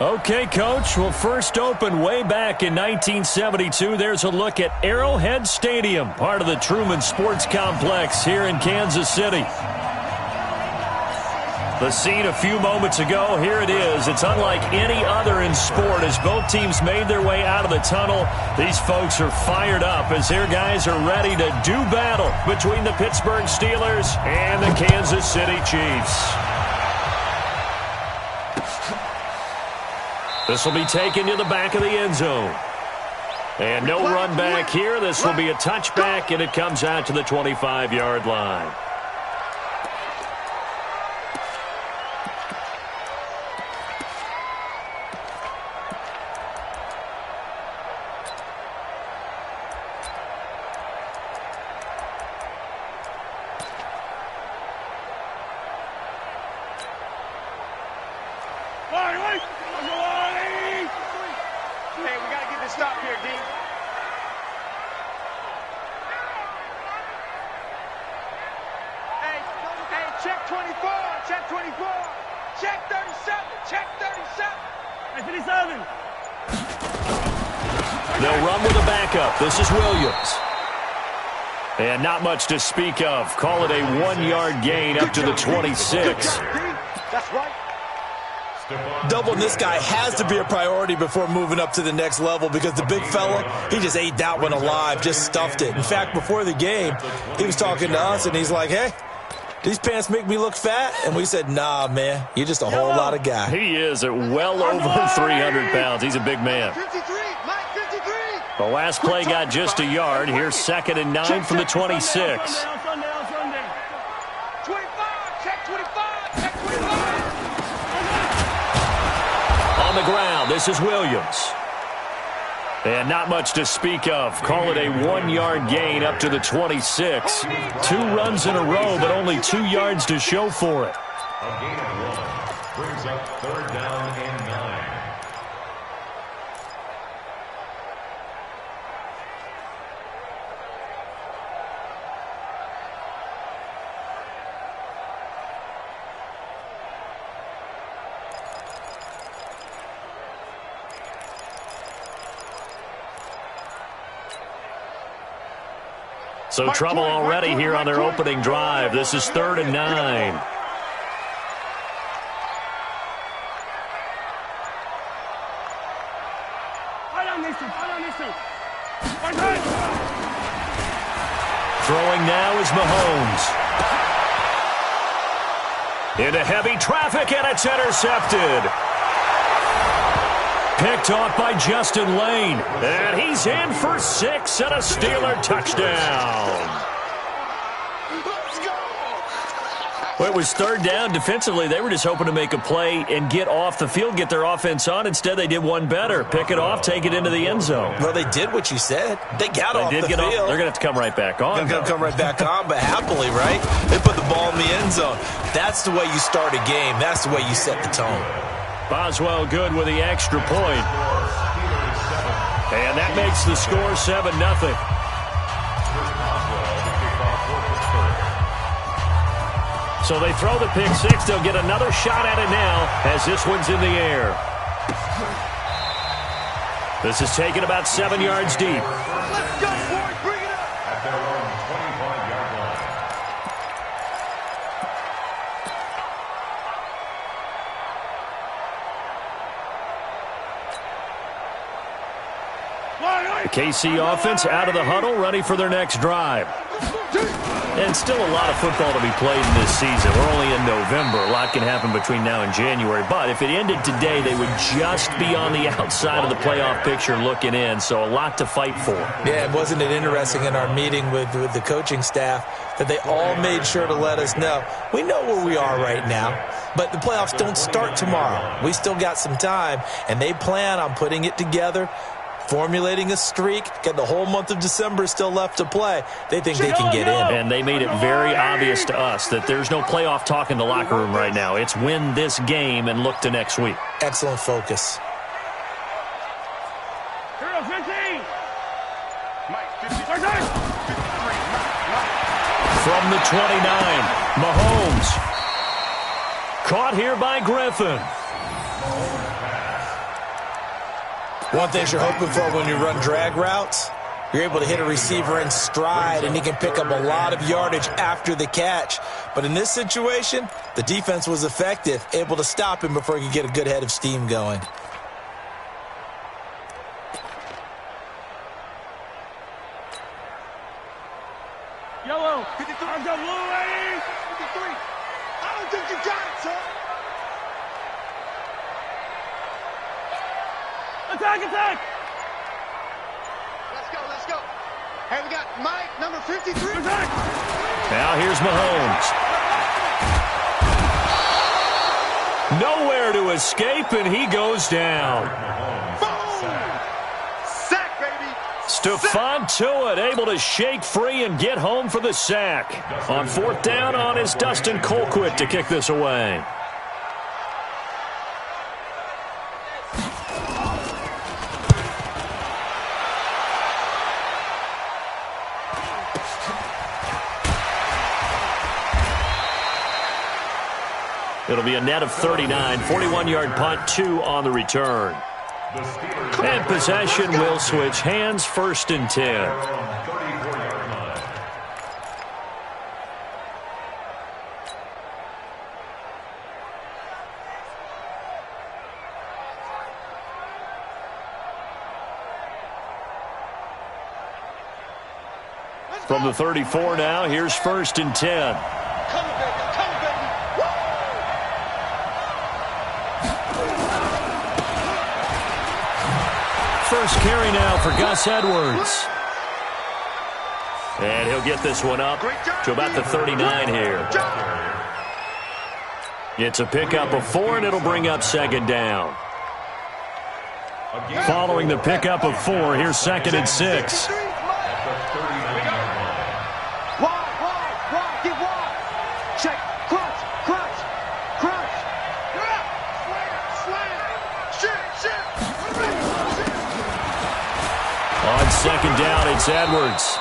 Okay, Coach. Well, first opened way back in 1972. There's a look at Arrowhead Stadium, part of the Truman Sports Complex here in Kansas City. The scene a few moments ago, here it is. It's unlike any other in sport as both teams made their way out of the tunnel. These folks are fired up as their guys are ready to do battle between the Pittsburgh Steelers and the Kansas City Chiefs. This will be taken to the back of the end zone. And no run back here. This will be a touchback, and it comes out to the 25-yard line. Check 24, check 24, check 37, check 37. Hey, 57. They'll run with a backup. This is Williams. And not much to speak of. Call it a 1-yard gain up to the 26. That's right. Doubling this guy has to be a priority before moving up to the next level because the big fella, he just ate that one alive, just stuffed it. In fact, before the game, he was talking to us, and he's like, hey, these pants make me look fat? And we said, nah, man, you're just a whole lot of guy. He is at well over 300 pounds. He's a big man. 53, Mike 53. The last play got just a yard. Here's 2nd and 9 from the 26. Sunday. 25, check 25, check 25. On the ground, this is Williams. And not much to speak of. Call it a 1-yard gain up to the 26. 2 runs in a row, but only 2 yards to show for it. A gain of 1 brings up 3rd down and 9. So trouble already here on their opening drive. This is 3rd and 9. Throwing now is Mahomes. Into heavy traffic, and it's intercepted. Picked off by Justin Lane. And he's in for 6 and a Steeler touchdown. Well, it was 3rd down. Defensively, they were just hoping to make a play and get off the field, get their offense on. Instead, they did one better. Pick it off, take it into the end zone. Well, they did what you said. They got off the field. They're going to have to come right back on. They're going to come right back on, but happily, right? They put the ball in the end zone. That's the way you start a game. That's the way you set the tone. Boswell good with the extra point. And that makes the score 7-0. So they throw the pick 6. They'll get another shot at it now as this one's in the air. This is taken about 7 yards deep. Let's go, boys. Bring it up. At their own 25-yard line. The KC offense out of the huddle, ready for their next drive. And still a lot of football to be played in this season. We're only in November. A lot can happen between now and January. But if it ended today, they would just be on the outside of the playoff picture looking in. So a lot to fight for. Yeah, wasn't it interesting in our meeting with the coaching staff that they all made sure to let us know, we know where we are right now, but the playoffs don't start tomorrow. We still got some time, and they plan on putting it together, formulating a streak, get the whole month of December still left to play. They think they can get in. And they made it very obvious to us that there's no playoff talk in the locker room right now. It's win this game and look to next week. Excellent focus. Hero 15. Mike 53. From the 29, Mahomes. Caught here by Griffin. One thing you're hoping for when you run drag routes, you're able to hit a receiver in stride, and he can pick up a lot of yardage after the catch. But in this situation, the defense was effective, able to stop him before he could get a good head of steam going. Yellow. 53. I got blue, ladies. 53. I don't think you got it, son. Attack, attack. Let's go. Hey, we got Mike, number 53. Attack. Now here's Mahomes. Nowhere to escape, and he goes down. Sack, baby. Stephon Tuitt able to shake free and get home for the sack. On fourth down on is Dustin Colquitt to kick this away. It'll be a net of 39, 41-yard punt, 2 on the return. And possession will switch hands, 1st and 10. From the 34 now, here's 1st and 10. Come on, baby. First carry now for Gus Edwards. And he'll get this one up to about the 39 here. It's a pickup of 4, and it'll bring up 2nd down. Following the pickup of 4, here's 2nd and 6. Wide, get wide. Check, crunch. Slam. On 2nd down, it's Edwards.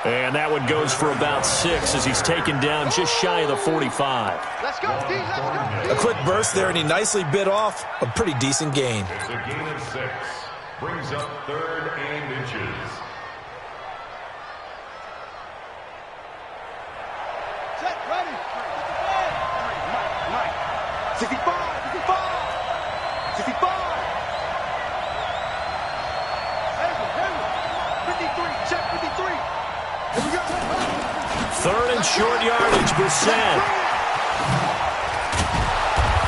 And that one goes for about 6 as he's taken down just shy of the 45. Let's go, D. A quick burst there, and he nicely bit off a pretty decent gain. It's a gain of 6. Brings up 3rd and inches. Set, ready. Mike. 65. 53. Check 53. Here we go. 3rd and short yardage, Brissett.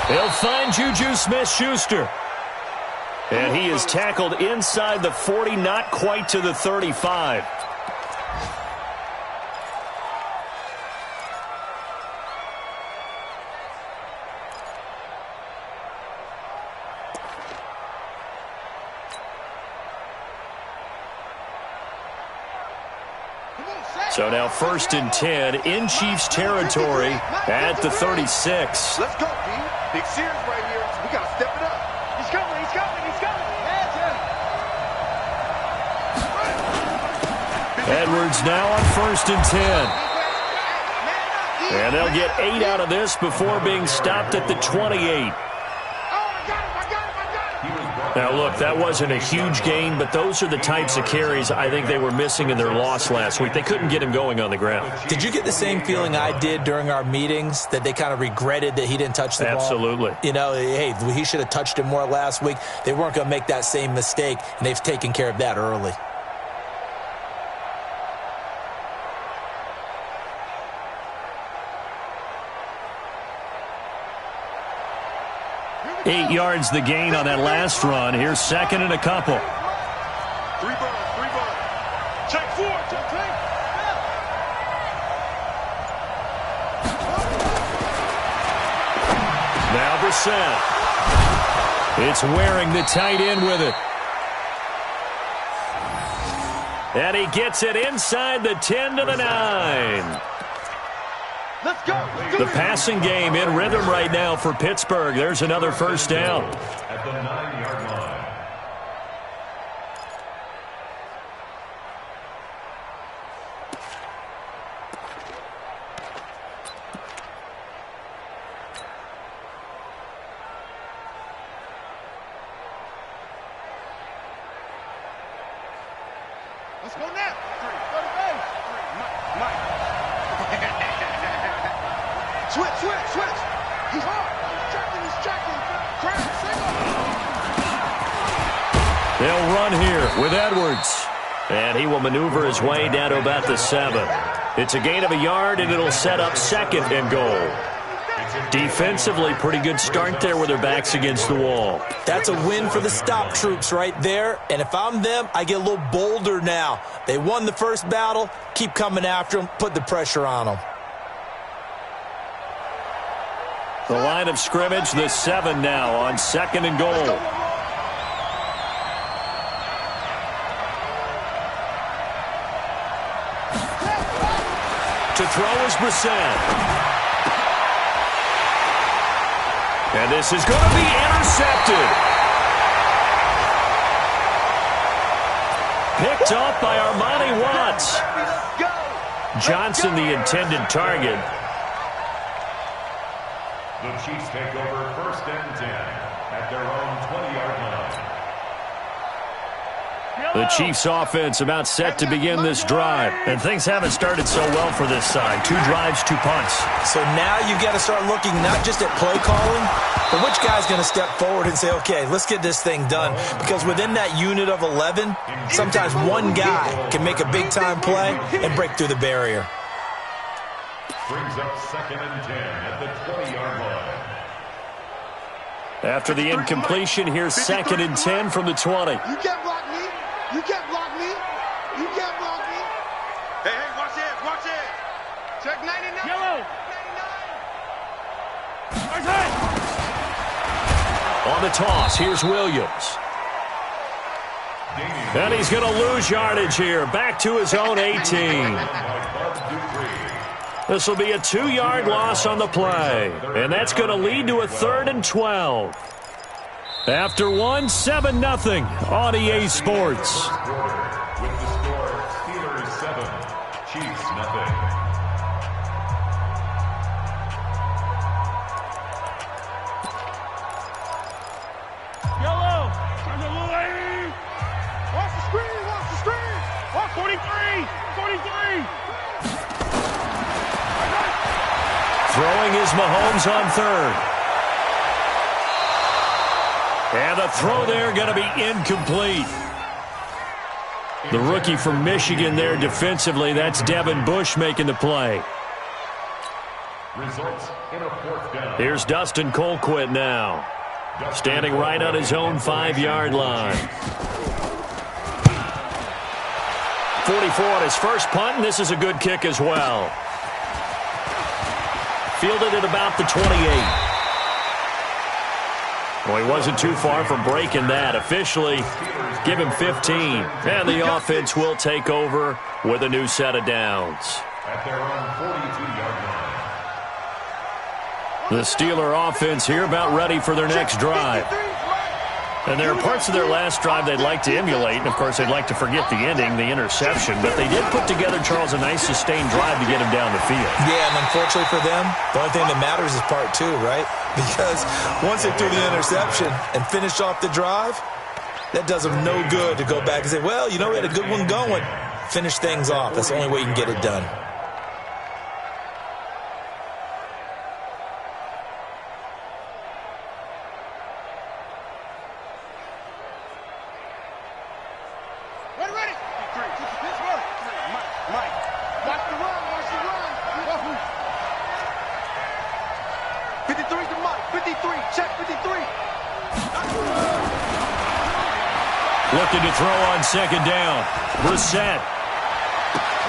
They'll find Juju Smith-Schuster. And he is tackled inside the 40, not quite to the 35. So now 1st and 10 in Chiefs territory at the 36. Let's go, D. Big series right here. We got to step it up. He's coming. Edwards now on 1st and 10. And they'll get 8 out of this before being stopped at the 28. Now, look, that wasn't a huge gain, but those are the types of carries I think they were missing in their loss last week. They couldn't get him going on the ground. Did you get the same feeling I did during our meetings, that they kind of regretted that he didn't touch the ball? Absolutely. You know, hey, he should have touched it more last week. They weren't going to make that same mistake, and they've taken care of that early. Eight yards the gain on that last run. Here's 2nd and a couple. 3 ball. Check 4. Now Brissett. It's wearing the tight end with it. And he gets it inside the 10 to the 9. Let's go. The passing game in rhythm right now for Pittsburgh. There's another 1st down. At the 9-yard line. Switch. He's hard. He's checking. Crash, single. They'll run here with Edwards. And he will maneuver his way down to about the 7. It's a gain of a yard, and it'll set up 2nd and goal. Defensively, pretty good start there with their backs against the wall. That's a win for the stop troops right there. And if I'm them, I get a little bolder now. They won the first battle. Keep coming after them. Put the pressure on them. The line of scrimmage, the 7 now on 2nd and goal. To throw is Brissett. And this is going to be intercepted. Picked off by Armani Watts. Johnson, the intended target. The Chiefs take over 1st and 10 at their own 20-yard line. The Chiefs offense about set to begin this drive. And things haven't started so well for this side. 2 drives, 2 punts. So now you've got to start looking not just at play calling, but which guy's going to step forward and say, okay, let's get this thing done. Because within that unit of 11, sometimes one guy can make a big-time play and break through the barrier. Brings up 2nd and 10 at the 20-yard line. After the incompletion, here's 2nd and 10 from the 20. You can't block me. You can't block me. You can't block me. Hey, watch it. Check 99. Yellow. 99. On the toss, here's Williams. And he's going to lose yardage here. Back to his own 18. This will be a 2-yard loss on the play. And that's going to lead to a 3rd and 12. After 1, 7-0 on EA Sports. With the score, Steelers 7, Chiefs 0. Yellow. Watch the screen. Watch 43. Throwing is Mahomes on 3rd. And the throw there going to be incomplete. The rookie from Michigan there defensively. That's Devin Bush making the play. Results in a 4th down. Here's Dustin Colquitt now. Standing right on his own 5-yard line. 44 on his first punt, and this is a good kick as well. Fielded at about the 28. Well, he wasn't too far from breaking that. Officially, give him 15. And the offense will take over with a new set of downs. At their own 42-yard line. The Steeler offense here about ready for their next drive. And there are parts of their last drive they'd like to emulate. And, of course, they'd like to forget the ending, the interception. But they did put together, Charles, a nice sustained drive to get him down the field. Yeah, and unfortunately for them, the only thing that matters is part 2, right? Because once they threw the interception and finished off the drive, that does them no good to go back and say, well, you know, we had a good one going. Finish things off. That's the only way you can get it done. Ready. Mike. Watch the run. 53 to Mike. 53. Check 53. Looking to throw on 2nd down. Brissett.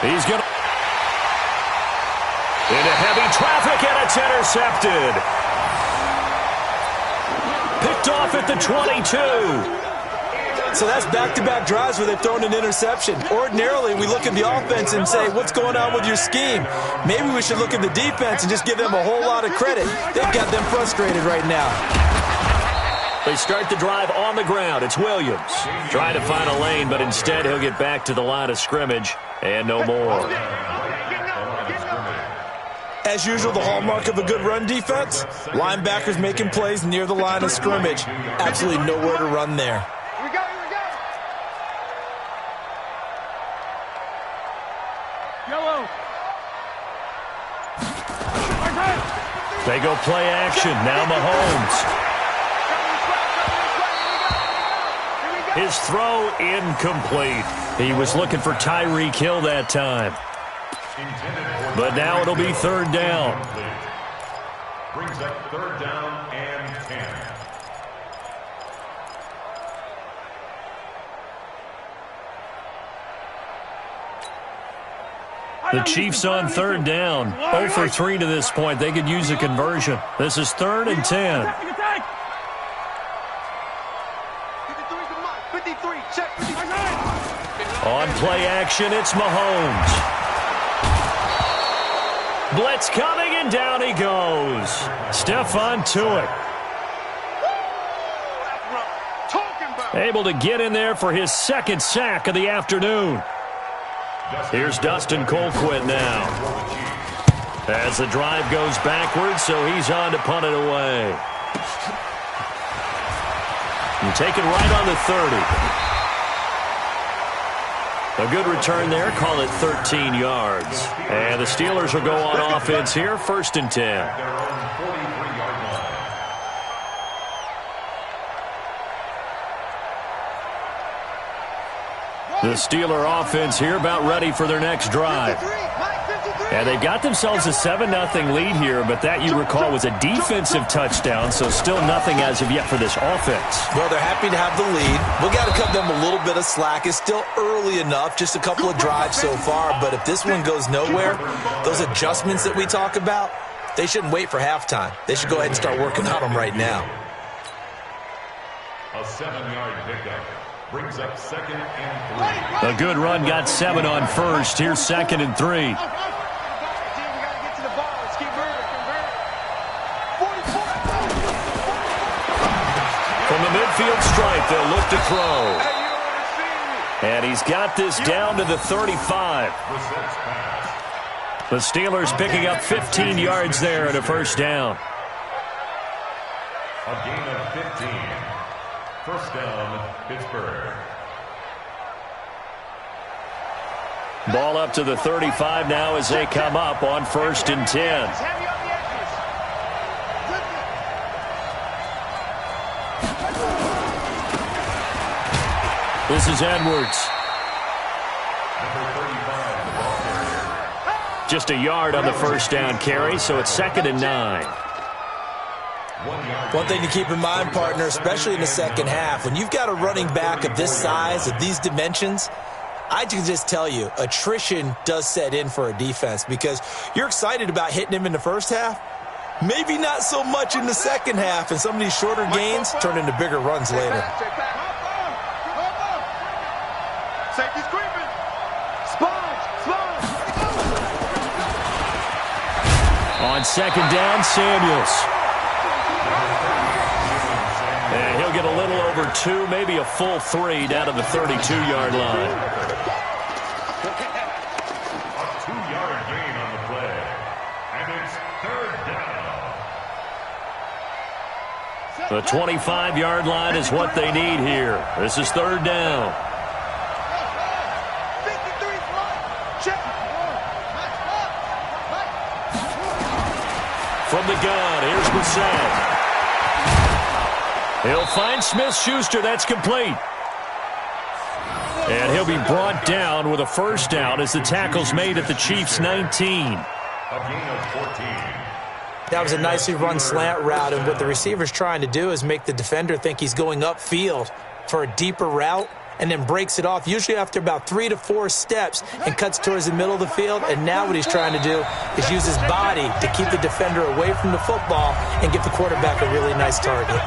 He's going to... into heavy traffic, and it's intercepted. Picked off at the 22. So that's back-to-back drives where they've thrown an interception. Ordinarily, we look at the offense and say, what's going on with your scheme? Maybe we should look at the defense and just give them a whole lot of credit. They've got them frustrated right now. They start the drive on the ground. It's Williams trying to find a lane, but instead he'll get back to the line of scrimmage and no more. As usual, the hallmark of a good run defense, linebackers making plays near the line of scrimmage. Absolutely nowhere to run there. Yellow. They go play action. Now Mahomes. His throw incomplete. He was looking for Tyreek Hill that time. But now it'll be third down. Brings up third down and 10. The Chiefs on third down. 0 for 3 to this point. They could use a conversion. This is 3rd and 10. On play action, it's Mahomes. Blitz coming, and down he goes. Stephon Tuitt. Able to get in there for his second sack of the afternoon. Here's Dustin Colquitt now. As the drive goes backwards, so he's on to punt it away. And taken right on the 30. A good return there. Call it 13 yards. And the Steelers will go on offense here. 1st and 10. The Steeler offense here about ready for their next drive. And they've got themselves a 7-0 lead here, but that, you recall, was a defensive touchdown, so still nothing as of yet for this offense. Well, they're happy to have the lead. We've got to cut them a little bit of slack. It's still early enough, just a couple of drives so far, but if this one goes nowhere, those adjustments that we talk about, they shouldn't wait for halftime. They should go ahead and start working on them right now. A 7-yard pickup. Brings up 2nd and 3. A good run got 7 on first. Here's 2nd and 3. From the midfield stripe, they'll look to throw. And he's got this down to the 35. The Steelers picking up 15 yards there and a first down. A gain of 15. First down, Pittsburgh. Ball up to the 35 now as they come up on 1st and 10. This is Edwards. Just a yard on the first down carry, so it's 2nd and 9. One thing to keep in mind, partner, especially in the second half, when you've got a running back of this size, of these dimensions, I can just tell you, attrition does set in for a defense because you're excited about hitting him in the first half. Maybe not so much in the second half, and some of these shorter gains turn into bigger runs later. Safety's creeping. Sponge. On 2nd down, Samuels. And he'll get a little over 2, maybe a full 3 down to the 32-yard line. A 2-yard gain on the play. And it's 3rd down. The 25-yard line is what they need here. This is 3rd down. From the gun, here's Brissett. He'll find Smith-Schuster. That's complete. And he'll be brought down with a first down as the tackle's made at the Chiefs' 19. A gain of 14. That was a nicely run slant route, and what the receiver's trying to do is make the defender think he's going upfield for a deeper route and then breaks it off, usually after about 3 to 4 steps, and cuts towards the middle of the field. And now what he's trying to do is use his body to keep the defender away from the football and give the quarterback a really nice target.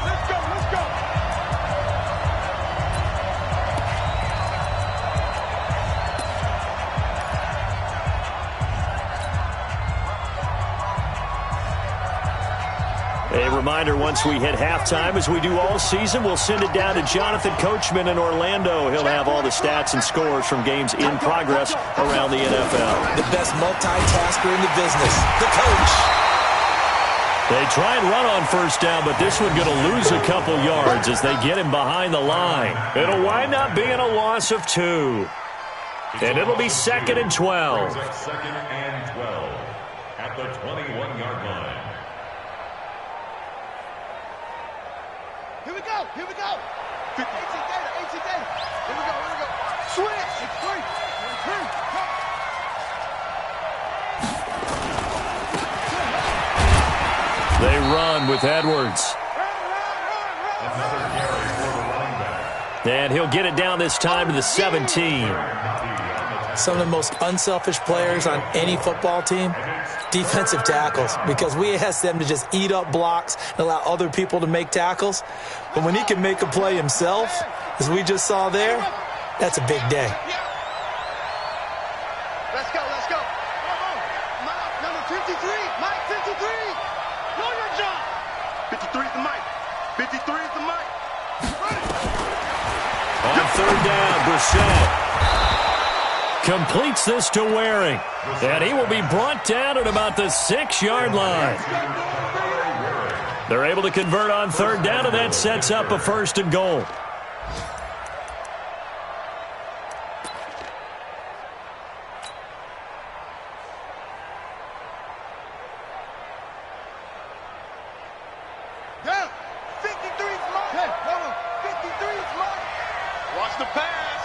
A reminder, once we hit halftime, as we do all season, we'll send it down to Jonathan Coachman in Orlando. He'll have all the stats and scores from games in progress around the NFL. The best multitasker in the business, the coach. They try and run on first down, but this one going to lose a couple yards as they get him behind the line. It'll wind up being a loss of 2. And it'll be 2nd and 12. 2nd and 12 at the 21-yard line. Here we go. Here we go. 50. AC Data. Here we go. Switch. It's 3. 1, 2. They run with Edwards. Another carry for the running back. And he'll get it down this time to the 17. Some of the most unselfish players on any football team, defensive tackles, because we ask them to just eat up blocks and allow other people to make tackles. But when he can make a play himself, as we just saw there, that's a big day. Let's go. Mike, number 53. Mike, 53. Know your job. 53 is the Mike. 53 is the Mike. On third down, Brissett completes this to Waring. And he will be brought down at about the 6-yard line. They're able to convert on third down, and that sets up a 1st and goal. Down. 53 is Mike. Hey, 53 is Mike. Watch the pass.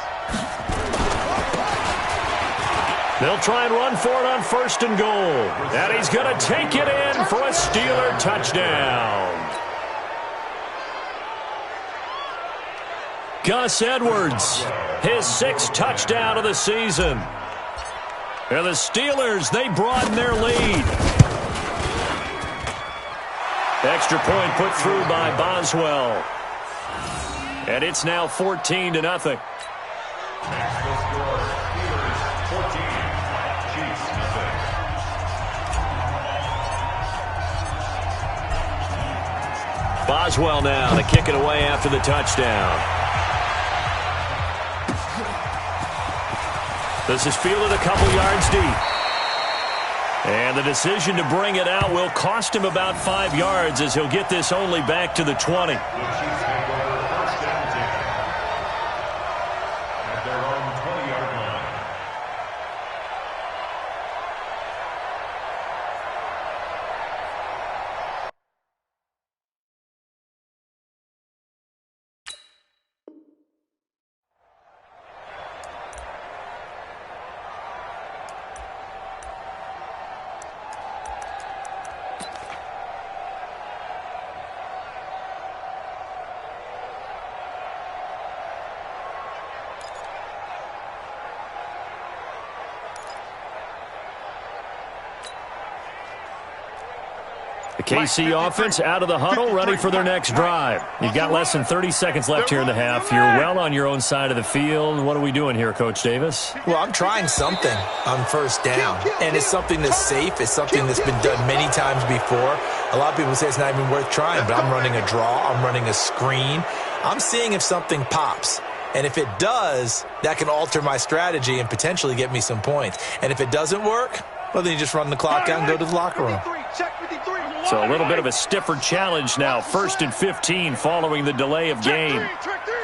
They'll try and run for it on 1st and goal. And he's going to take it in for a Steeler touchdown. Gus Edwards, his 6th touchdown of the season. And the Steelers, they broaden their lead. Extra point put through by Boswell. And it's now 14-0. Maxwell scores. Steelers 14. Chiefs nothing. Boswell now to kick it away after the touchdown. This is fielded a couple yards deep. And the decision to bring it out will cost him about 5 yards as he'll get this only back to the 20. The Chiefs take over 1st and 10 at their own 20-yard line. The KC offense out of the huddle, ready for their next drive. You've got less than 30 seconds left here in the half. You're well on your own side of the field. What are we doing here, Coach Davis? Well, I'm trying something on 1st down, and it's something that's safe. It's something that's been done many times before. A lot of people say it's not even worth trying, but I'm running a draw. I'm running a screen. I'm seeing if something pops. And if it does, that can alter my strategy and potentially get me some points. And if it doesn't work, well, then you just run the clock out and go to the locker room. So a little bit of a stiffer challenge now. 1st and 15 following the delay of game. Check three.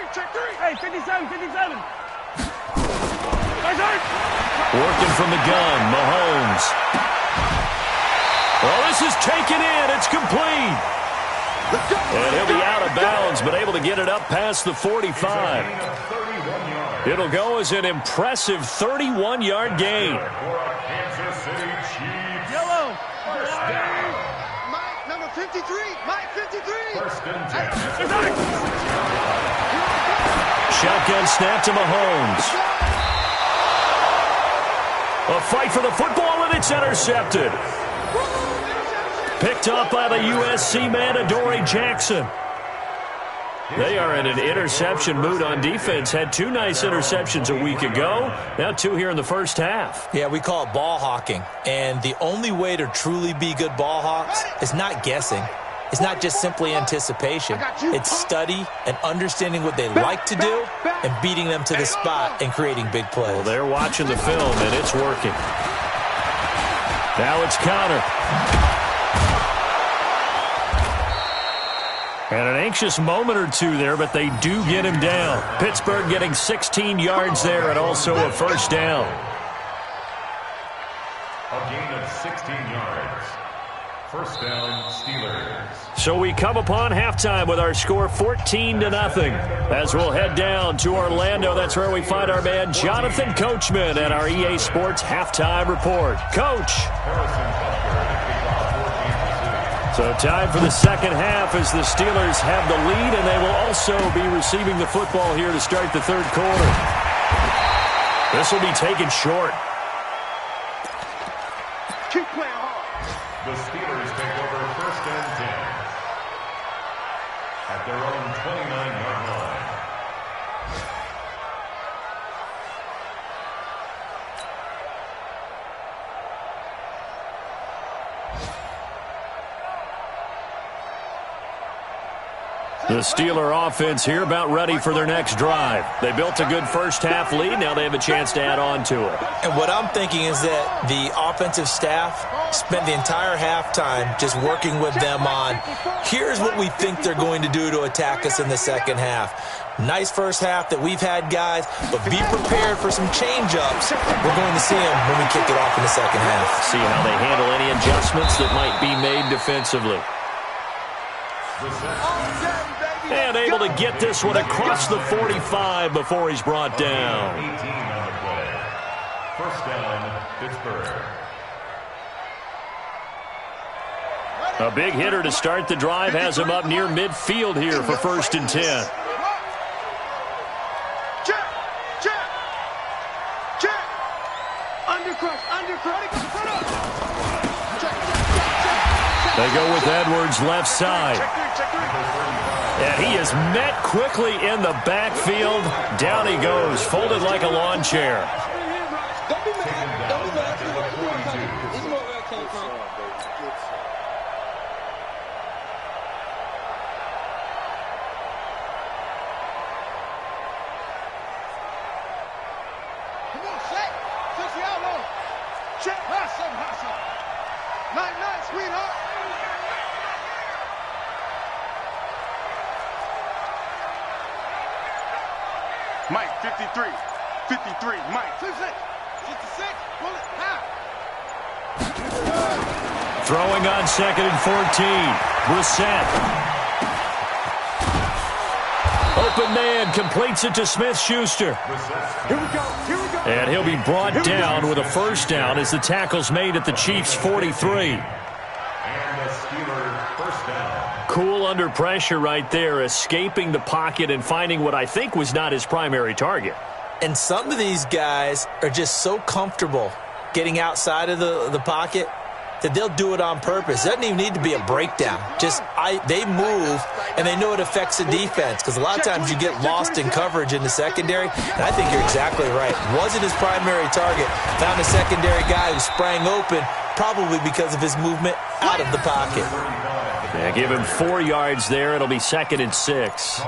Hey, 57. Working from the gun, Mahomes. Well, this is taken in. It's complete. And he'll be out of bounds, but able to get it up past the 45. It'll go as an impressive 31-yard gain. Kansas City Chiefs. Yellow. First down. Mike, number 53. Mike, 53. 1st and 10. Shotgun snap to Mahomes. A fight for the football, and it's intercepted. Picked up by the USC man, Adoree Jackson. They are in an interception mood on defense. Had 2 nice interceptions a week ago. Now 2 here in the first half. Yeah, we call it ball hawking. And the only way to truly be good ball hawks is not guessing. It's not just simply anticipation. It's study and understanding what they like to do and beating them to the spot and creating big plays. Well, they're watching the film, and it's working. Now it's Conner. And an anxious moment or two there, but they do get him down. Pittsburgh getting 16 yards there and also a 1st down. A gain of 16 yards. First down, Steelers. So we come upon halftime with our score 14-0. As we'll head down to Orlando, that's where we find our man Jonathan Coachman at our EA Sports Halftime Report. Coach. So time for the second half as the Steelers have the lead, and they will also be receiving the football here to start the third quarter. This will be taken short. Keep playing hard. The Steelers take over first and 10 at their own 29-yard line. The Steeler offense here about ready for their next drive. They built a good first-half lead. Now they have a chance to add on to it. And what I'm thinking is that the offensive staff spent the entire halftime just working with them on, here's what we think they're going to do to attack us in the second half. Nice first half that we've had, guys, but be prepared for some change-ups. We're going to see them when we kick it off in the second half. See how they handle any adjustments that might be made defensively. And able to get this one across the 45 before he's brought down. 18 on the play. First down, Pittsburgh. A big hitter to start the drive has him up near midfield here for first and 10. Check. Check. Check. Undercrush. Undercrush. They go with Edwards left side. Check three. And he is met quickly in the backfield. Down he goes, folded like a lawn chair. Don't be mad. Don't be mad. This is where it came from. Come on, Shaq. 60 out low. Check. Hustle. Night, sweetheart. Mike, 53. 53. Mike. 66. 66. Pull it. Half. Throwing on second and 14. Brissett. Open man completes it to Smith-Schuster. Here we go. And he'll be brought down with a first down as the tackle's made at the Chiefs' 43. And the Steelers first down. Cool under pressure right there, escaping the pocket and finding what I think was not his primary target. And some of these guys are just so comfortable getting outside of the pocket that they'll do it on purpose. It doesn't even need to be a breakdown. They move, and they know it affects the defense because a lot of times you get lost in coverage in the secondary, and I think you're exactly right. Wasn't his primary target. Found a secondary guy who sprang open, probably because of his movement out of the pocket. Yeah, give him 4 yards there. It'll be second and 6.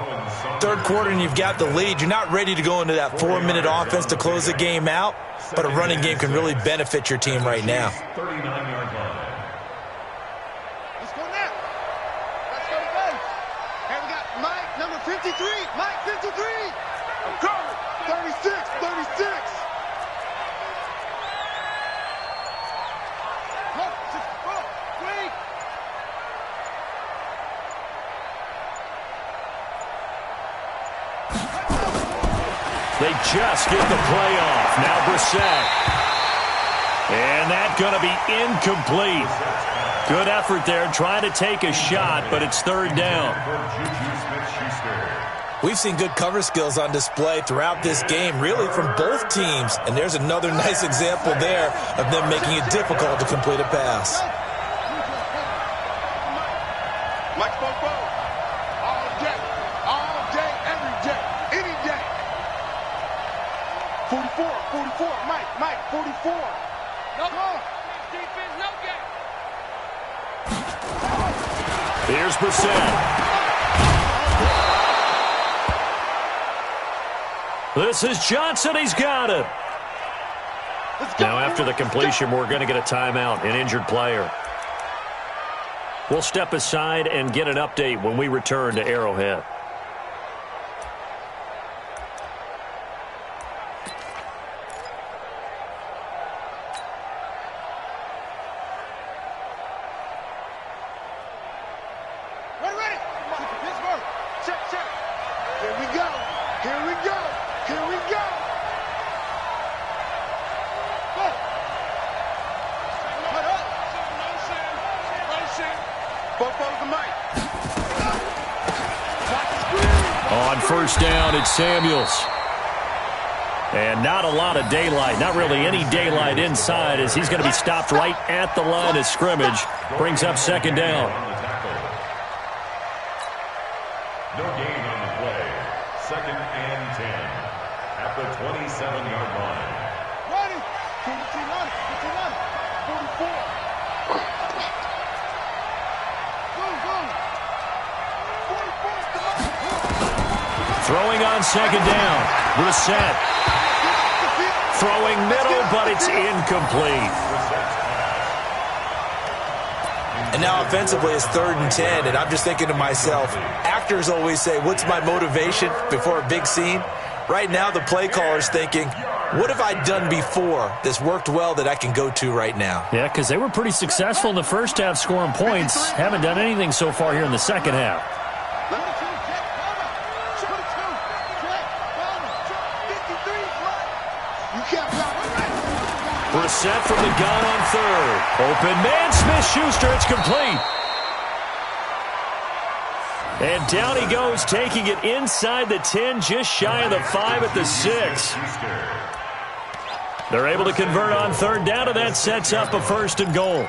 Third quarter, and you've got the lead. You're not ready to go into that 4-minute offense to close the game out, but a running game can really benefit your team right now. 39-yard line. Let's go now. Let's go to base. And we got Mike, number 53. Mike, 53. I'm coming. 36. Look, 64. 3. They just get the play off. Now Brissett. And that's going to be incomplete. Good effort there trying to take a shot, but it's third down. We've seen good cover skills on display throughout this game, really from both teams. And there's another nice example there of them making it difficult to complete a pass. Mike Bobo. All day, every day, any day. 44, Mike, 44. No more. Defense, no game. Here's Brissett. This is Johnson. He's got it. Now after the completion, we're going to get a timeout, an injured player. We'll step aside and get an update when we return to Arrowhead. Here we go. Here we go. Here we go. Go. Cut up. Both over the mic. On first down, it's Samuels. And not a lot of daylight, not really any daylight inside, as he's going to be stopped right at the line of scrimmage. Brings up second down. No gain on the play. Second and 10 at the 27-yard line. Ready? 44. Throwing on second down. Brissett. Throwing middle, but it's incomplete. And now offensively it's 3rd and 10, and I'm just thinking to myself, actors always say, what's my motivation before a big scene? Right now the play caller's thinking, what have I done before that's worked well that I can go to right now? Yeah, because they were pretty successful in the first half scoring points. Haven't done anything so far here in the second half. Brissett from the gun on 3rd. Open man, Smith-Schuster, it's complete. And down he goes, taking it inside the 10, just shy of the 5 at the 6. They're able to convert on 3rd down, and that sets up a 1st and goal.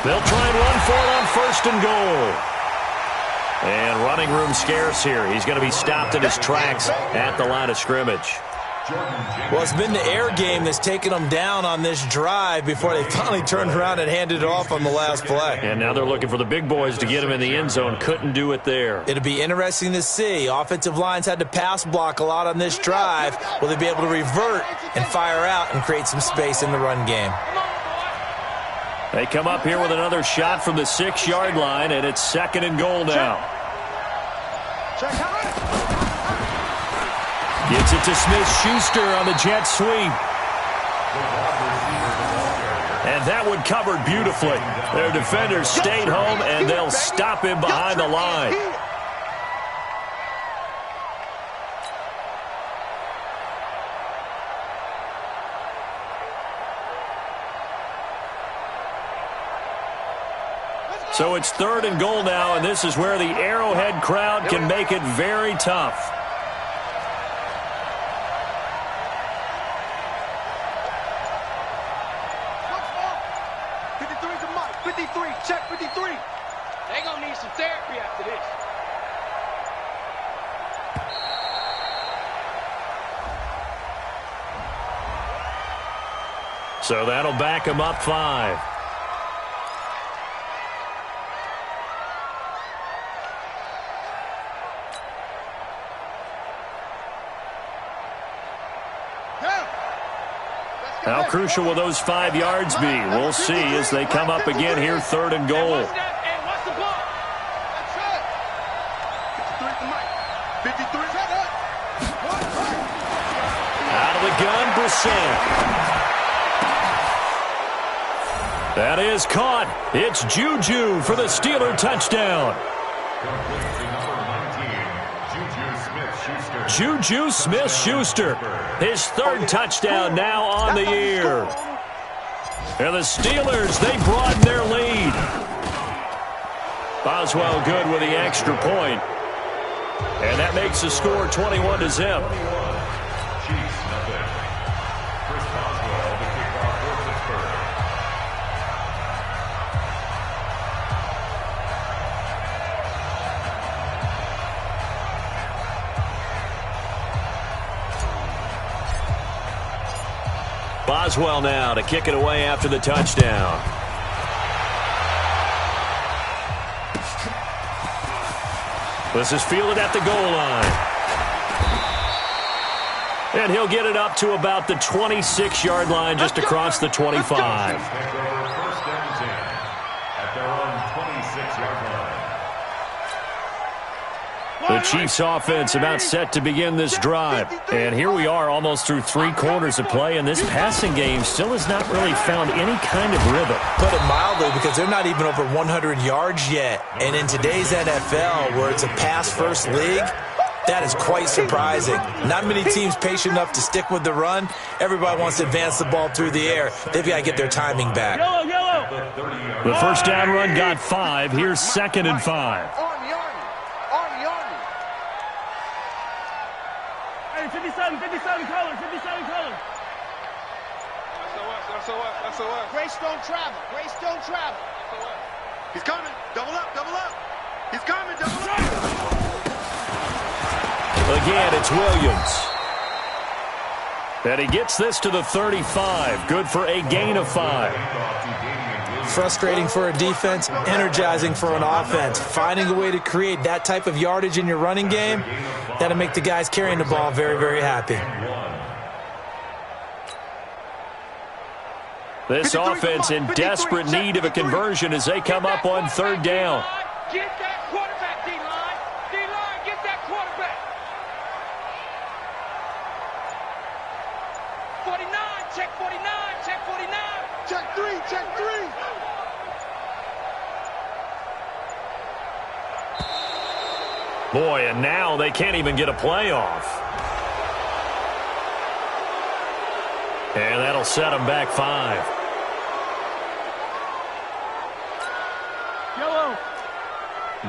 They'll try and run for it on 1st and goal. And running room scarce here. He's going to be stopped in his tracks at the line of scrimmage. Well, it's been the air game that's taken them down on this drive before they finally turned around and handed it off on the last play. And now they're looking for the big boys to get him in the end zone. Couldn't do it there. It'll be interesting to see. Offensive lines had to pass block a lot on this drive. Will they be able to revert and fire out and create some space in the run game? They come up here with another shot from the 6-yard line, and it's 2nd and goal now. Gets it to Smith-Schuster on the jet sweep. And that one covered beautifully. Their defenders stayed home, and they'll stop him behind the line. So it's 3rd and goal now, and this is where the Arrowhead crowd can make it very tough. Check 53. They're going to need some therapy after this. So that'll back him up 5. How crucial will those 5 yards be? We'll see as they come up again here, 3rd and goal. Out of the gun, Brissett. That is caught. It's Juju for the Steeler touchdown. Juju Smith-Schuster, his 3rd touchdown now on the year. And the Steelers, they broaden their lead. Boswell good with the extra point. And that makes the score 21-0. Boswell now to kick it away after the touchdown. This is fielded at the goal line. And he'll get it up to about the 26-yard line, just across the 25. First and 10 at their own 26-yard line. The Chiefs offense about set to begin this drive. And here we are almost through 3 quarters of play, and this passing game still has not really found any kind of rhythm. Put it mildly, because they're not even over 100 yards yet. And in today's NFL, where it's a pass-first league, that is quite surprising. Not many teams patient enough to stick with the run. Everybody wants to advance the ball through the air. They've got to get their timing back. The first down run got 5. Here's 2nd and 5. Army. Hey, 57 colors. That's a what? Grace don't travel. He's coming. Double up. He's coming. Double up. Again, it's Williams. And he gets this to the 35. Good for a gain of 5. Frustrating for a defense, energizing for an offense. Finding a way to create that type of yardage in your running game, that'll make the guys carrying the ball very, very happy. This offense in desperate need of a conversion as they come up on 3rd down. Get that quarterback, D-line. D-line, get that quarterback. 49, check 49. Check 3. Boy, and now they can't even get a play off. And that'll set them back 5.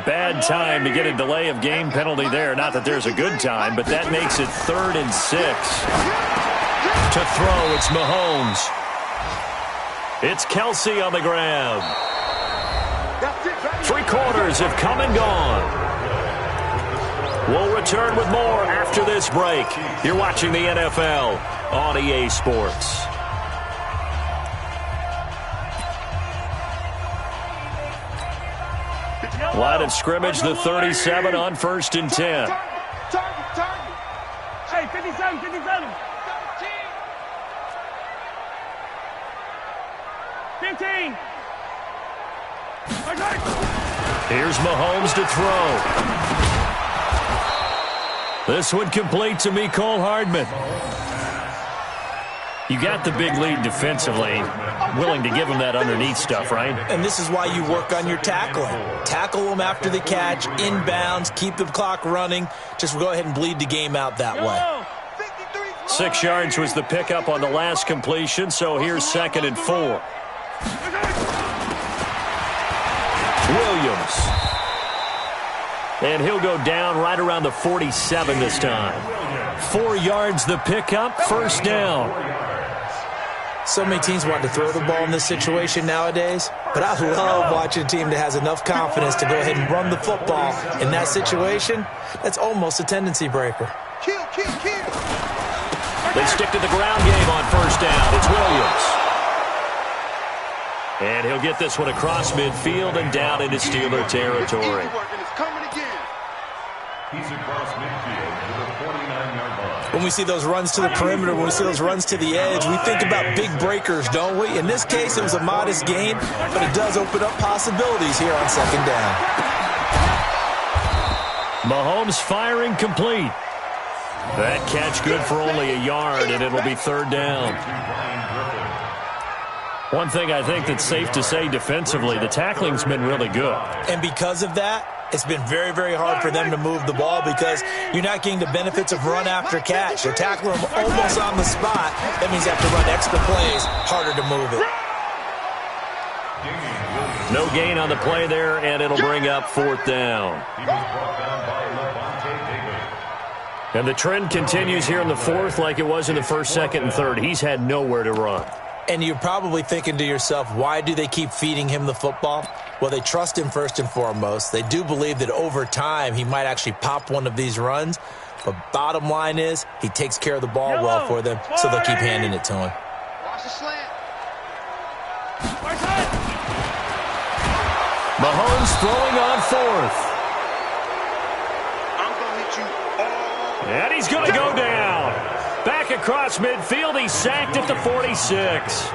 Bad time to get a delay of game penalty there. Not that there's a good time, but that makes it 3rd and 6. To throw, it's Mahomes. It's Kelsey on the ground. 3 quarters have come and gone. We'll return with more after this break. You're watching the NFL on EA Sports. Line of scrimmage, the 37 on 1st and 10. Target. Hey, 57. 15. Here's Mahomes to throw. This one complete to Mecole Hardman. You got the big lead defensively. Willing to give him that underneath stuff, right? And this is why you work on your tackling. Tackle them after the catch, inbounds, keep the clock running. Just go ahead and bleed the game out that way. 6 yards was the pickup on the last completion, so here's 2nd and 4. Williams. And he'll go down right around the 47 this time. 4 yards the pickup, 1st down. So many teams want to throw the ball in this situation nowadays, but I love watching a team that has enough confidence to go ahead and run the football in that situation. That's almost a tendency breaker. Kill. They stick to the ground game on 1st down. It's Williams. And he'll get this one across midfield and down into Steeler territory. It's coming again. He's across midfield to the 49-yard line. When we see those runs to the perimeter, when we see those runs to the edge, we think about big breakers, don't we? In this case, it was a modest gain, but it does open up possibilities here on 2nd down. Mahomes firing complete. That catch good for only a yard, and it'll be 3rd down. One thing I think that's safe to say defensively, the tackling's been really good. And because of that, it's been very, very hard for them to move the ball because you're not getting the benefits of run after catch. You're tackling them almost on the spot. That means you have to run extra plays, harder to move it. No gain on the play there, and it'll bring up 4th down. He was brought down by Levante David. And the trend continues here in the 4th like it was in the 1st, 2nd, and 3rd. He's had nowhere to run. And you're probably thinking to yourself, why do they keep feeding him the football? Well, they trust him first and foremost. They do believe that over time he might actually pop one of these runs. But bottom line is he takes care of the ball well for them, so they'll keep handing it to him. Watch the slant. Mahomes throwing on 4th. I'm going to hit you all. And he's going to go down. Back across midfield. He's sacked at the 46.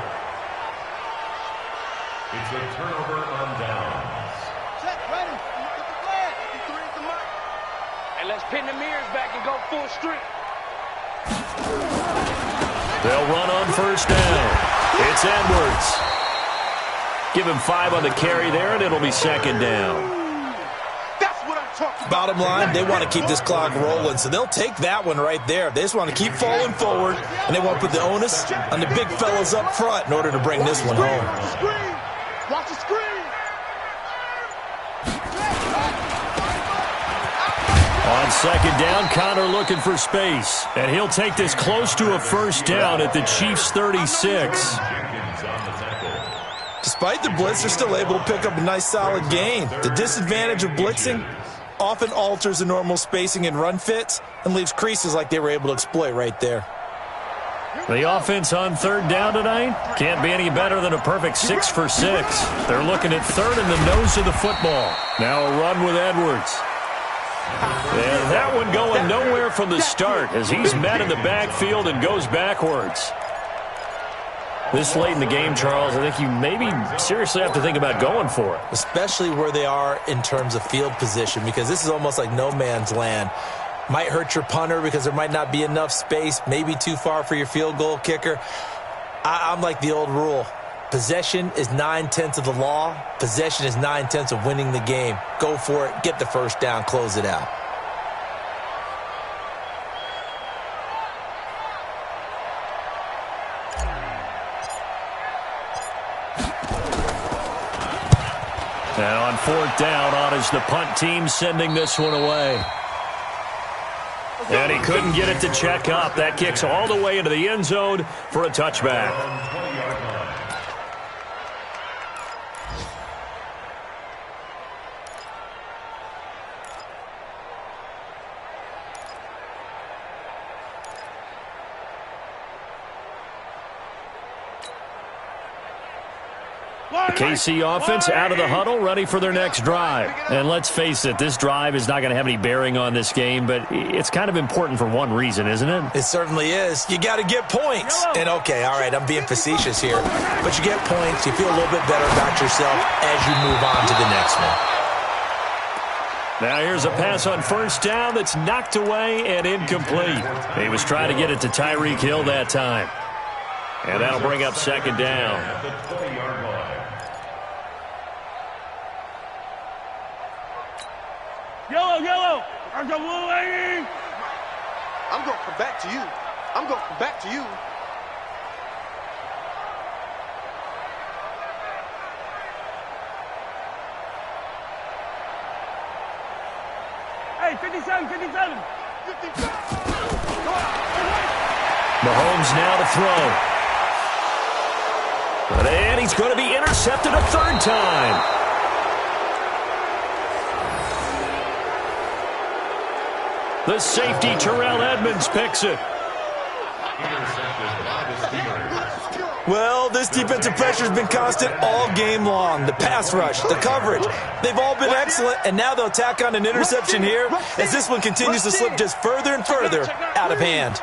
It's a turnover on downs. Set, ready. Get the flag. Three at the mark. And let's pin the mirrors back and go full strength. They'll run on first down. It's Edwards. Give him 5 on the carry there, and it'll be second down. That's what I'm talking about. Bottom line, they want to keep this clock rolling, so they'll take that one right there. They just want to keep falling forward, and they want to put the onus on the big fellas up front in order to bring this one home. Screen. Watch the screen. On second down, Connor looking for space. And he'll take this close to a first down at the Chiefs' 36. Despite the blitz, they're still able to pick up a nice solid gain. The disadvantage of blitzing often alters the normal spacing and run fits and leaves creases like they were able to exploit right there. The offense on third down tonight can't be any better than a perfect 6 for 6. They're looking at third in the nose of the football. Now a run with Edwards. And that one going nowhere from the start as he's met in the backfield and goes backwards. This late in the game, Charles, I think you maybe seriously have to think about going for it. Especially where they are in terms of field position, because this is almost like no man's land. Might hurt your punter because there might not be enough space, maybe too far for your field goal kicker. I'm like the old rule. Possession is 9/10 of the law. Possession is 9/10 of winning the game. Go for it. Get the first down. Close it out. And on fourth down, on is the punt team sending this one away. And he couldn't get it to check up. That kicks all the way into the end zone for a touchback. The KC offense out of the huddle, ready for their next drive. And let's face it, this drive is not going to have any bearing on this game, but it's kind of important for one reason, isn't it? It certainly is. You got to get points. And okay, all right, I'm being facetious here, but you get points, you feel a little bit better about yourself as you move on to the next one. Now here's a pass on first down that's knocked away and incomplete. He was trying to get it to Tyreek Hill that time. And that'll bring up second down. Yellow. I'm going to come back to you. I'm going to come back to you. Hey, 57. Mahomes now to throw. And he's going to be intercepted a third time. The safety, Terrell Edmonds, picks it. Well, this defensive pressure has been constant all game long. The pass rush, the coverage, they've all been excellent, and now they'll tack on an interception here as this one continues to slip just further and further out of hand.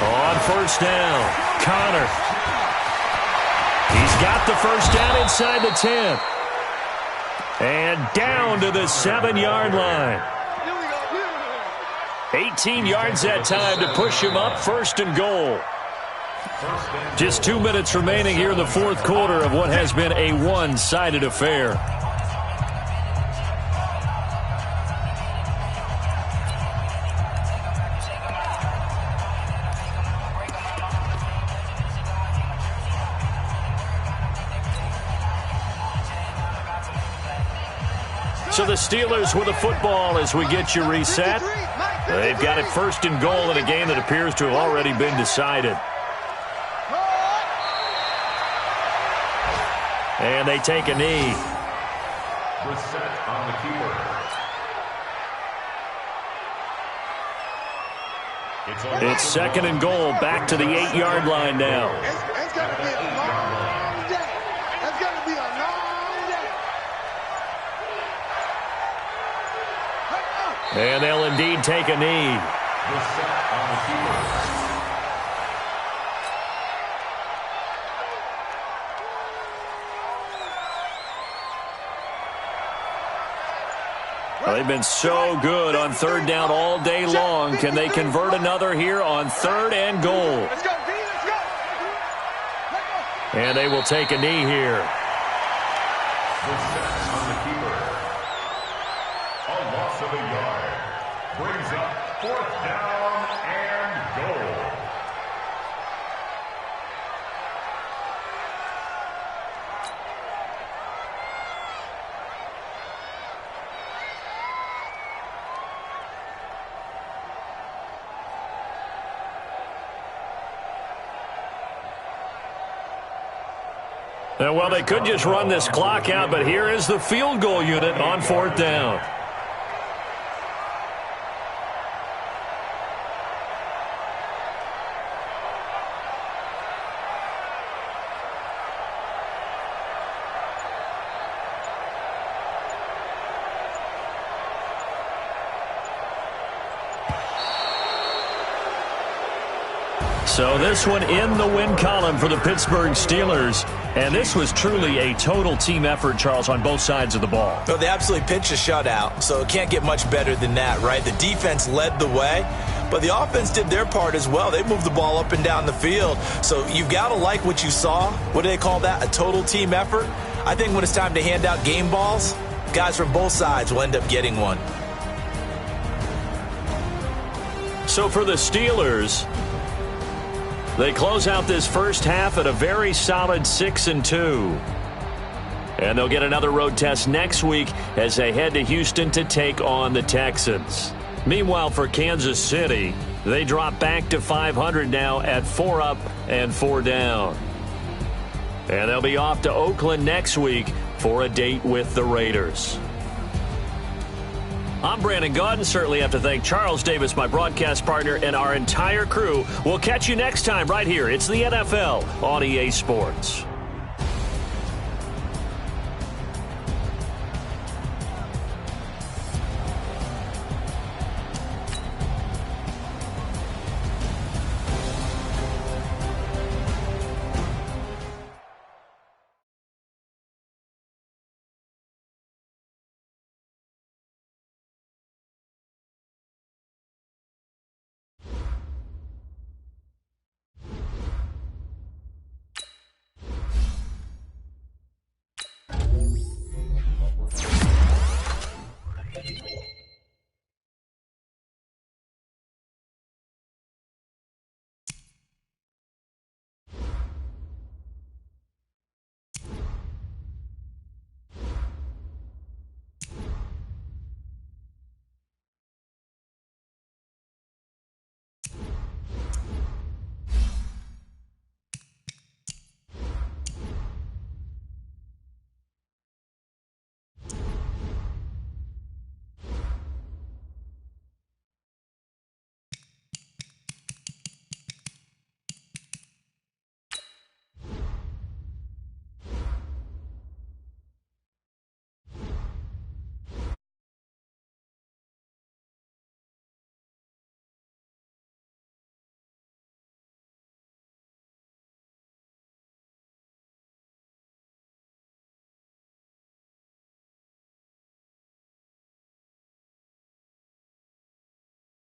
On first down, Connor. He's got the first down inside the 10. And down to the 7-yard line. 18 yards that time to push him up, first and goal. Just 2 minutes remaining here in the fourth quarter of what has been a one-sided affair. So the Steelers with the football as we get you reset. They've got it first and goal in a game that appears to have already been decided. And they take a knee. On the keeper. It's second and goal, back to the 8-yard line now. It's going to be a long day. It's going to be a long day. And they'll indeed take a knee. The set on the keeper. Well, they've been so good on third down all day long. Can they convert another here on third and goal? Let's go, B, let's go. And they will take a knee here. The set on the keeper. A loss of a yard. Brings up fourth down and goal. Well, they could just run this clock out, but here is the field goal unit on fourth down. So this one in the win column for the Pittsburgh Steelers. And this was truly a total team effort, Charles, on both sides of the ball. Well, they absolutely pitched a shutout, so it can't get much better than that, right? The defense led the way, but the offense did their part as well. They moved the ball up and down the field. So you've got to like what you saw. What do they call that? A total team effort? I think when it's time to hand out game balls, guys from both sides will end up getting one. So for the Steelers, they close out this first half at a very solid 6-2. And they'll get another road test next week as they head to Houston to take on the Texans. Meanwhile, for Kansas City, they drop back to 500 now at 4 up and 4 down. And they'll be off to Oakland next week for a date with the Raiders. I'm Brandon Gaudin. Certainly have to thank Charles Davis, my broadcast partner, and our entire crew. We'll catch you next time right here. It's the NFL on EA Sports.